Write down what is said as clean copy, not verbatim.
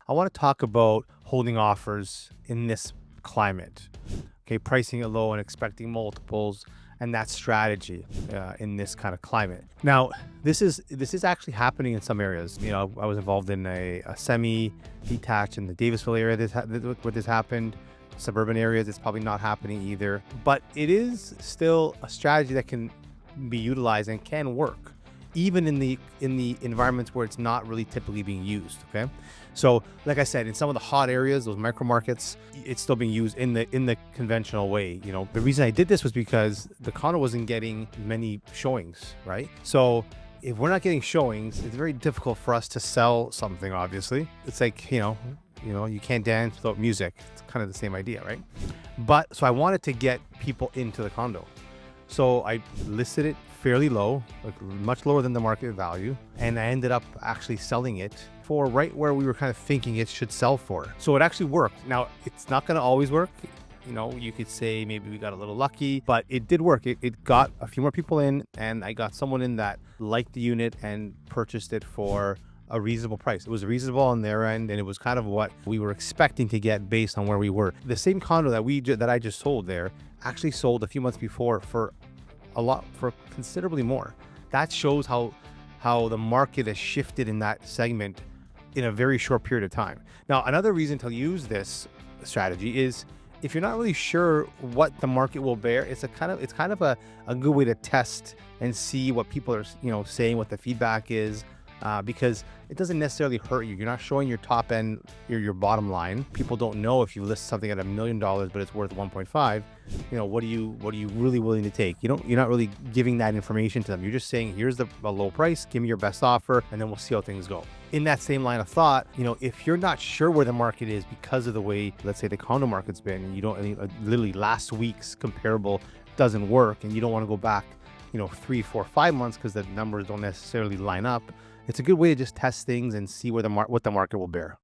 I want to talk about holding offers in this climate. Okay, pricing it low and expecting multiples, and that strategy in this kind of climate. Now, this is actually happening in some areas. I was involved in a semi-detached in the Davisville area. Where this happened. Suburban areas, it's probably not happening either. But it is still a strategy that can be utilized and can work even in the environments where it's not really typically being used. Okay, so like I said, in some of the hot areas, those micro markets, it's still being used in the conventional way. The reason I did this was because the condo wasn't getting many showings, right? So if we're not getting showings, it's very difficult for us to sell something. Obviously, it's like you can't dance without music. It's kind of the same idea, right? But so I wanted to get people into the condo. So I listed it fairly low, like much lower than the market value. And I ended up actually selling it for right where we were kind of thinking it should sell for. So it actually worked. Now, it's not going to always work. You could say maybe we got a little lucky, but it did work. It got a few more people in, and I got someone in that liked the unit and purchased it for a reasonable price. It was reasonable on their end, and it was kind of what we were expecting to get based on where we were. The same condo that I just sold there actually sold a few months before for considerably more. That shows how the market has shifted in that segment in a very short period of time. Now, another reason to use this strategy is if you're not really sure what the market will bear, it's kind of a good way to test and see what people are saying, what the feedback is. Because it doesn't necessarily hurt you. You're not showing your top end, your bottom line. People don't know if you list something at $1 million, but it's worth 1.5. What are you really willing to take? You're not really giving that information to them. You're just saying, here's a low price, give me your best offer, and then we'll see how things go. In that same line of thought, if you're not sure where the market is because of the way, let's say, the condo market's been, and you don't literally last week's comparable doesn't work, and you don't want to go back 3, 4, 5 months because the numbers don't necessarily line up. It's a good way to just test things and see what the market will bear.